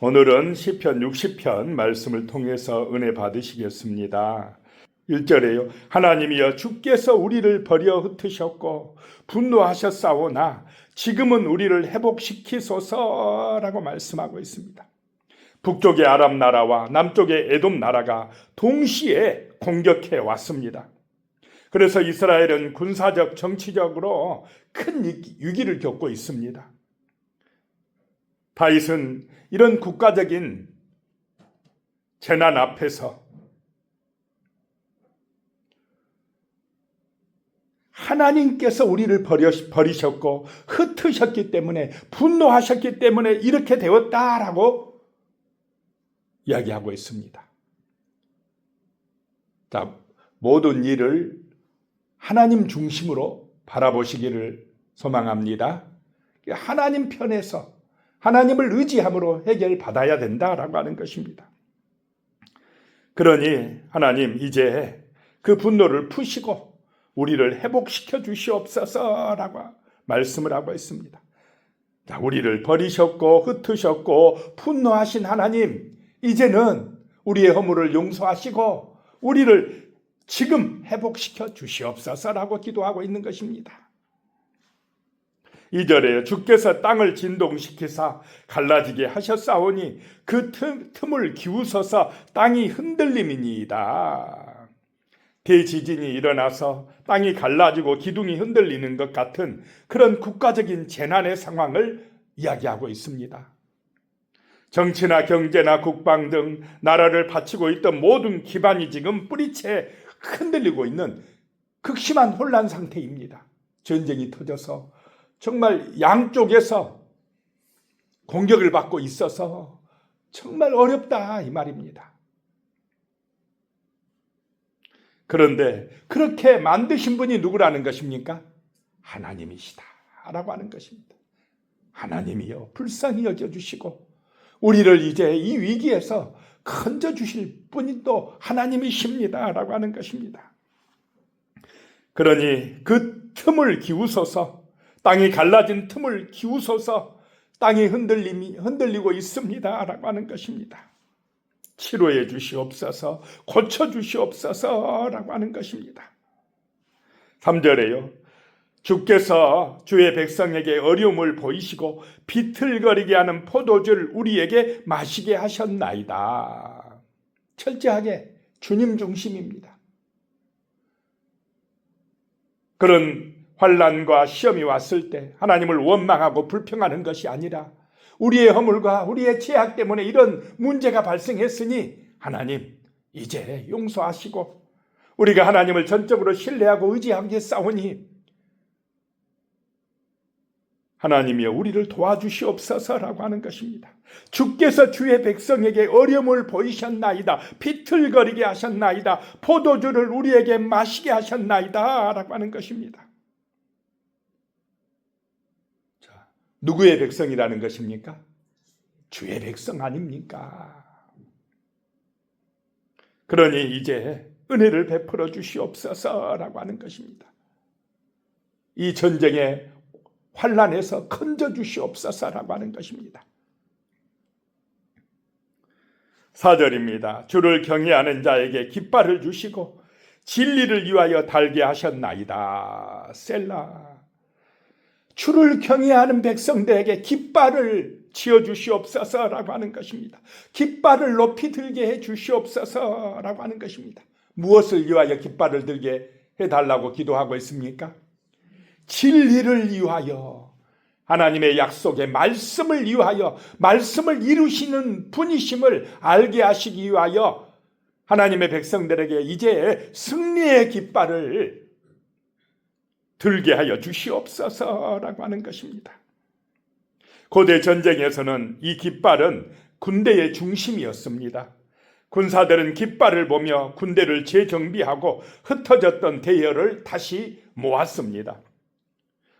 오늘은 시편 60편 말씀을 통해서 은혜 받으시겠습니다. 1절에요. 하나님이여 주께서 우리를 버려 흩으셨고 분노하셨사오나 지금은 우리를 회복시키소서라고 말씀하고 있습니다. 북쪽의 아람 나라와 남쪽의 에돔 나라가 동시에 공격해 왔습니다. 그래서 이스라엘은 군사적 정치적으로 큰 위기를 겪고 있습니다. 다윗은 이런 국가적인 재난 앞에서 하나님께서 우리를 버리셨고 흩으셨기 때문에 분노하셨기 때문에 이렇게 되었다라고 이야기하고 있습니다. 자, 모든 일을 하나님 중심으로 바라보시기를 소망합니다. 하나님 편에서 하나님을 의지함으로 해결받아야 된다라고 하는 것입니다. 그러니 하나님 이제 그 분노를 푸시고 우리를 회복시켜 주시옵소서라고 말씀을 하고 있습니다. 자, 우리를 버리셨고 흩으셨고 분노하신 하나님, 이제는 우리의 허물을 용서하시고 우리를 지금 회복시켜 주시옵소서라고 기도하고 있는 것입니다. 2절에 주께서 땅을 진동시키사 갈라지게 하셨사오니 그 틈을 기우소서 땅이 흔들림이니이다. 대지진이 일어나서 땅이 갈라지고 기둥이 흔들리는 것 같은 그런 국가적인 재난의 상황을 이야기하고 있습니다. 정치나 경제나 국방 등 나라를 바치고 있던 모든 기반이 지금 뿌리채 흔들리고 있는 극심한 혼란 상태입니다. 전쟁이 터져서 정말 양쪽에서 공격을 받고 있어서 정말 어렵다 이 말입니다. 그런데 그렇게 만드신 분이 누구라는 것입니까? 하나님이시다 라고 하는 것입니다. 하나님이여 불쌍히 여겨주시고 우리를 이제 이 위기에서 건져주실 분이 또 하나님이십니다 라고 하는 것입니다. 그러니 그 틈을 기우소서, 땅이 갈라진 틈을 기우소서, 땅이 흔들리고 있습니다 라고 하는 것입니다. 치료해 주시옵소서, 고쳐 주시옵소서 라고 하는 것입니다. 3절에요. 주께서 주의 백성에게 어려움을 보이시고 비틀거리게 하는 포도주를 우리에게 마시게 하셨나이다. 철저하게 주님 중심입니다. 그런 환난과 시험이 왔을 때 하나님을 원망하고 불평하는 것이 아니라 우리의 허물과 우리의 죄악 때문에 이런 문제가 발생했으니 하나님 이제 용서하시고 우리가 하나님을 전적으로 신뢰하고 의지하겠사오니 하나님이여 우리를 도와주시옵소서라고 하는 것입니다. 주께서 주의 백성에게 어려움을 보이셨나이다. 비틀거리게 하셨나이다. 포도주를 우리에게 마시게 하셨나이다 라고 하는 것입니다. 자, 누구의 백성이라는 것입니까? 주의 백성 아닙니까? 그러니 이제 은혜를 베풀어 주시옵소서라고 하는 것입니다. 이 전쟁에 환난에서 건져 주시옵소서라고 하는 것입니다. 4절입니다. 주를 경외하는 자에게 깃발을 주시고 진리를 위하여 달게 하셨나이다. 셀라. 주를 경외하는 백성들에게 깃발을 지어주시옵소서라고 하는 것입니다. 깃발을 높이 들게 해주시옵소서라고 하는 것입니다. 무엇을 위하여 깃발을 들게 해달라고 기도하고 있습니까? 진리를 위하여, 하나님의 약속의 말씀을 위하여, 말씀을 이루시는 분이심을 알게 하시기 위하여 하나님의 백성들에게 이제 승리의 깃발을 들게 하여 주시옵소서라고 하는 것입니다. 고대 전쟁에서는 이 깃발은 군대의 중심이었습니다. 군사들은 깃발을 보며 군대를 재정비하고 흩어졌던 대열을 다시 모았습니다.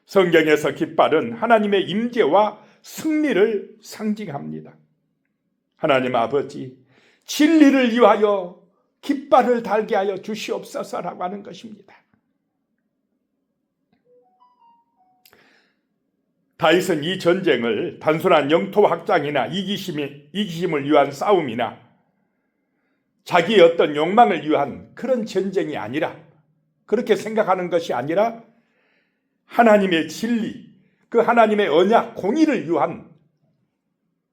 성경에서 깃발은 하나님의 임재와 승리를 상징합니다. 하나님 아버지, 진리를 위하여 깃발을 달게 하여 주시옵소서라고 하는 것입니다. 다윗은 이 전쟁을 단순한 영토 확장이나 이기심을 위한 싸움이나 자기의 어떤 욕망을 위한 그런 전쟁이 아니라, 그렇게 생각하는 것이 아니라 하나님의 진리, 그 하나님의 언약, 공의를 위한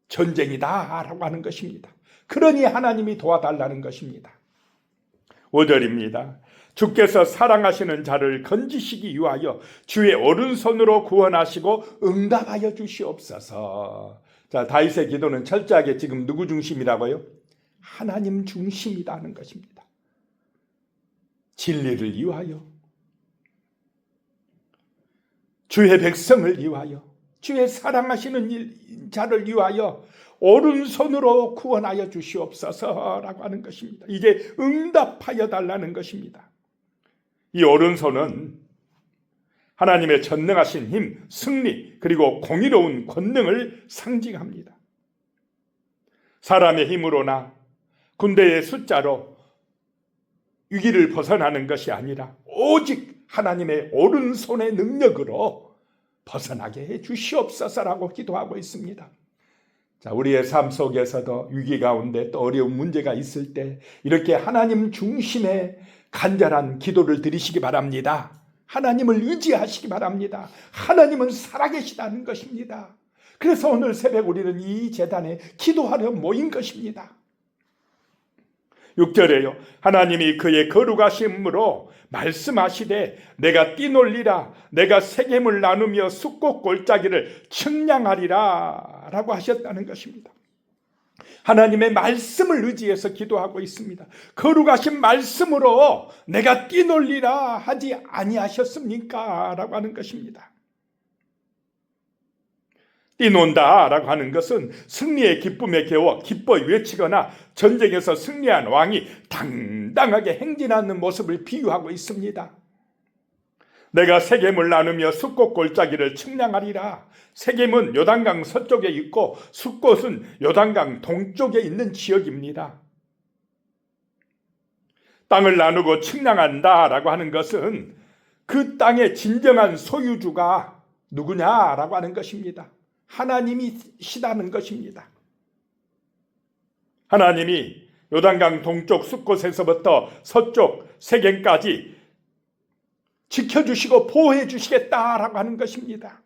전쟁이다라고 하는 것입니다. 그러니 하나님이 도와달라는 것입니다. 5절입니다. 주께서 사랑하시는 자를 건지시기 위하여 주의 오른손으로 구원하시고 응답하여 주시옵소서. 자, 다윗의 기도는 철저하게 지금 누구 중심이라고요? 하나님 중심이라는 것입니다. 진리를 위하여, 주의 백성을 위하여, 주의 사랑하시는 자를 위하여 오른손으로 구원하여 주시옵소서라고 하는 것입니다. 이게 응답하여 달라는 것입니다. 이 오른손은 하나님의 전능하신 힘, 승리, 그리고 공의로운 권능을 상징합니다. 사람의 힘으로나 군대의 숫자로 위기를 벗어나는 것이 아니라 오직 하나님의 오른손의 능력으로 벗어나게 해 주시옵소서라고 기도하고 있습니다. 자, 우리의 삶 속에서도 위기 가운데 또 어려운 문제가 있을 때 이렇게 하나님 중심의 간절한 기도를 드리시기 바랍니다. 하나님을 의지하시기 바랍니다. 하나님은 살아계시다는 것입니다. 그래서 오늘 새벽 우리는 이 제단에 기도하려 모인 것입니다. 6절에요. 하나님이 그의 거룩하심으로 말씀하시되 내가 뛰놀리라, 내가 세겜을 나누며 숫꽃 골짜기를 측량하리라 라고 하셨다는 것입니다. 하나님의 말씀을 의지해서 기도하고 있습니다. 거룩하신 말씀으로 내가 뛰놀리라 하지 아니하셨습니까? 라고 하는 것입니다. 뛰논다 라고 하는 것은 승리의 기쁨에 겨워 기뻐 외치거나 전쟁에서 승리한 왕이 당당하게 행진하는 모습을 비유하고 있습니다. 내가 세겜을 나누며 숫꽃 골짜기를 측량하리라. 세겜은 요단강 서쪽에 있고 숫꽃은 요단강 동쪽에 있는 지역입니다. 땅을 나누고 측량한다 라고 하는 것은 그 땅의 진정한 소유주가 누구냐라고 하는 것입니다. 하나님이시다는 것입니다. 하나님이 요단강 동쪽 숫곳에서부터 서쪽 세겜까지 지켜주시고 보호해 주시겠다라고 하는 것입니다.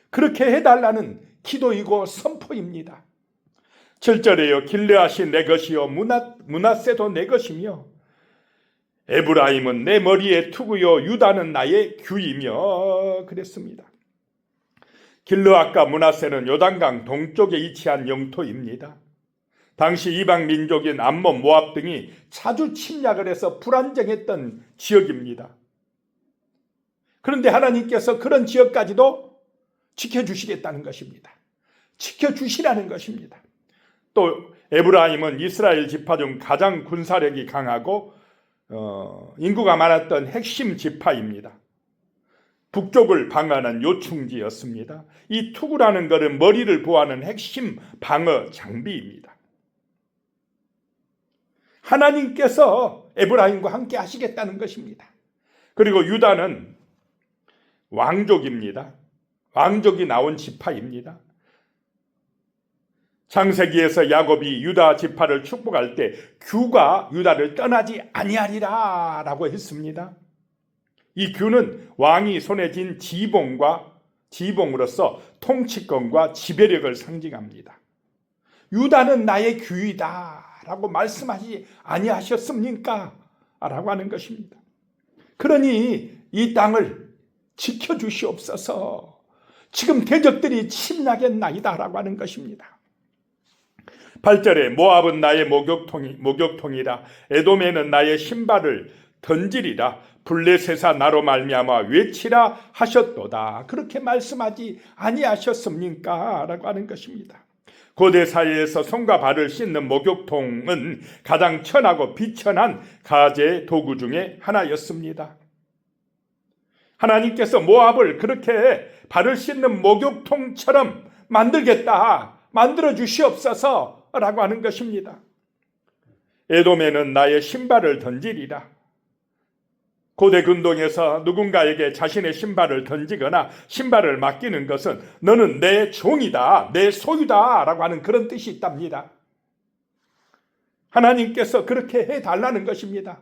그렇게 해달라는 기도이고 선포입니다. 7절에요. 길르앗이 내 것이요 므낫세도 내 것이며 에브라임은 내 머리의 투구요 유다는 나의 규이며 그랬습니다. 길르앗과 므낫세는 요단강 동쪽에 위치한 영토입니다. 당시 이방 민족인 암몬, 모압 등이 자주 침략을 해서 불안정했던 지역입니다. 그런데 하나님께서 그런 지역까지도 지켜주시겠다는 것입니다. 지켜주시라는 것입니다. 또 에브라임은 이스라엘 지파 중 가장 군사력이 강하고 인구가 많았던 핵심 지파입니다. 북쪽을 방어하는 요충지였습니다. 이 투구라는 것은 머리를 보호하는 핵심 방어 장비입니다. 하나님께서 에브라임과 함께 하시겠다는 것입니다. 그리고 유다는 왕족입니다. 왕족이 나온 지파입니다. 창세기에서 야곱이 유다 지파를 축복할 때 규가 유다를 떠나지 아니하리라 라고 했습니다. 이 규는 왕이 손에 쥔 지봉으로서 통치권과 지배력을 상징합니다. 유다는 나의 규이다 라고 말씀하지 아니하셨습니까? 라고 하는 것입니다. 그러니 이 땅을 지켜주시옵소서. 지금 대적들이 침략했나이다 라고 하는 것입니다. 8절에 모압은 나의 목욕통이라 에돔에는 나의 신발을 던지리라. 블레셋아 나로 말미암아 외치라 하셨도다. 그렇게 말씀하지 아니하셨습니까? 라고 하는 것입니다. 고대 사회에서 손과 발을 씻는 목욕통은 가장 천하고 비천한 가제 도구 중에 하나였습니다. 하나님께서 모압을 그렇게 발을 씻는 목욕통처럼 만들겠다, 만들어 주시옵소서 라고 하는 것입니다. 에돔에는 나의 신발을 던지리라. 고대 근동에서 누군가에게 자신의 신발을 던지거나 신발을 맡기는 것은 너는 내 종이다, 내 소유다 라고 하는 그런 뜻이 있답니다. 하나님께서 그렇게 해달라는 것입니다.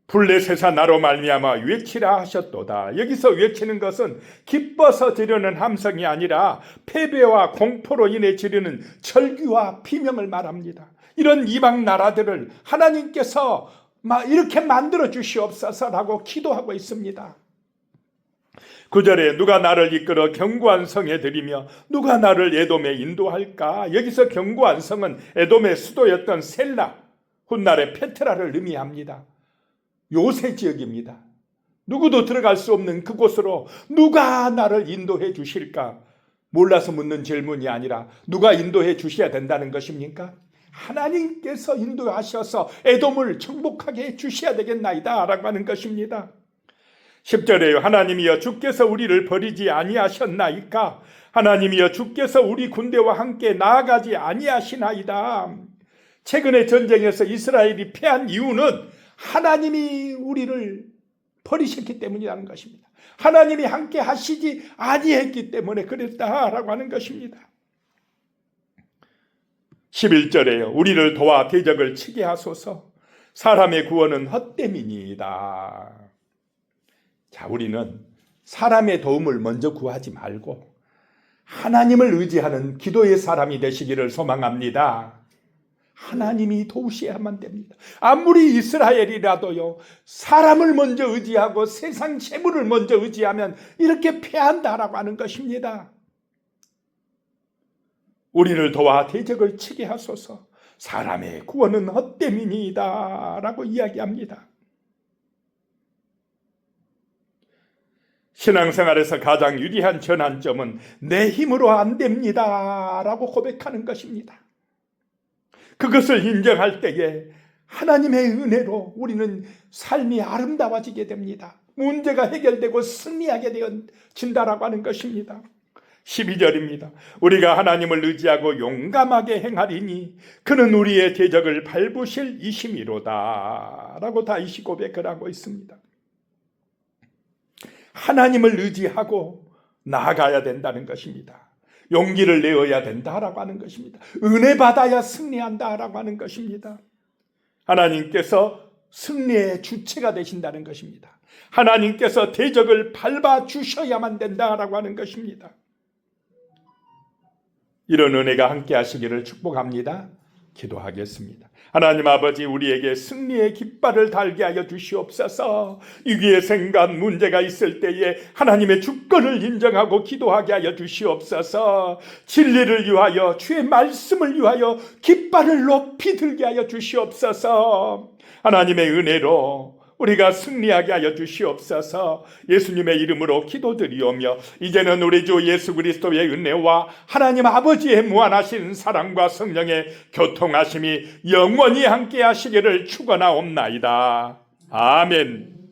블레셋아 나로 말미암아 외치라 하셨도다. 여기서 외치는 것은 기뻐서 지르는 함성이 아니라 패배와 공포로 인해 지르는 절규와 비명을 말합니다. 이런 이방 나라들을 하나님께서 이렇게 만들어 주시옵소서라고 기도하고 있습니다. 9절에 누가 나를 이끌어 견고한 성에 들이며 누가 나를 에돔에 인도할까? 여기서 견고한 성은 에돔의 수도였던 셀라, 훗날의 페트라를 의미합니다. 요새 지역입니다. 누구도 들어갈 수 없는 그곳으로 누가 나를 인도해 주실까? 몰라서 묻는 질문이 아니라 누가 인도해 주셔야 된다는 것입니까? 하나님께서 인도하셔서 에돔을 정복하게 해 주셔야 되겠나이다 라고 하는 것입니다. 10절에요. 하나님이여 주께서 우리를 버리지 아니하셨나이까? 하나님이여 주께서 우리 군대와 함께 나아가지 아니하시나이다. 최근의 전쟁에서 이스라엘이 패한 이유는 하나님이 우리를 버리셨기 때문이라는 것입니다. 하나님이 함께 하시지 아니했기 때문에 그랬다라고 하는 것입니다. 11절에요. 우리를 도와 대적을 치게 하소서. 사람의 구원은 헛됨이니이다. 자, 우리는 사람의 도움을 먼저 구하지 말고 하나님을 의지하는 기도의 사람이 되시기를 소망합니다. 하나님이 도우셔야만 됩니다. 아무리 이스라엘이라도요, 사람을 먼저 의지하고 세상 재물을 먼저 의지하면 이렇게 패한다라고 하는 것입니다. 우리를 도와 대적을 치게 하소서. 사람의 구원은 헛됨이니이다 라고 이야기합니다. 신앙생활에서 가장 유리한 전환점은 내 힘으로 안 됩니다 라고 고백하는 것입니다. 그것을 인정할 때에 하나님의 은혜로 우리는 삶이 아름다워지게 됩니다. 문제가 해결되고 승리하게 되어진다라고 하는 것입니다. 12절입니다. 우리가 하나님을 의지하고 용감하게 행하리니 그는 우리의 대적을 밟으실 이심이로다 라고 다윗이 고백을 하고 있습니다. 하나님을 의지하고 나아가야 된다는 것입니다. 용기를 내어야 된다라고 하는 것입니다. 은혜 받아야 승리한다라고 하는 것입니다. 하나님께서 승리의 주체가 되신다는 것입니다. 하나님께서 대적을 밟아 주셔야만 된다라고 하는 것입니다. 이런 은혜가 함께 하시기를 축복합니다. 기도하겠습니다. 하나님 아버지, 우리에게 승리의 깃발을 달게 하여 주시옵소서. 위기의 생각, 문제가 있을 때에 하나님의 주권을 인정하고 기도하게 하여 주시옵소서. 진리를 위하여, 주의 말씀을 위하여 깃발을 높이 들게 하여 주시옵소서. 하나님의 은혜로 우리가 승리하게 하여 주시옵소서. 예수님의 이름으로 기도드리오며 이제는 우리 주 예수 그리스도의 은혜와 하나님 아버지의 무한하신 사랑과 성령의 교통하심이 영원히 함께 하시기를 축원하옵나이다. 아멘.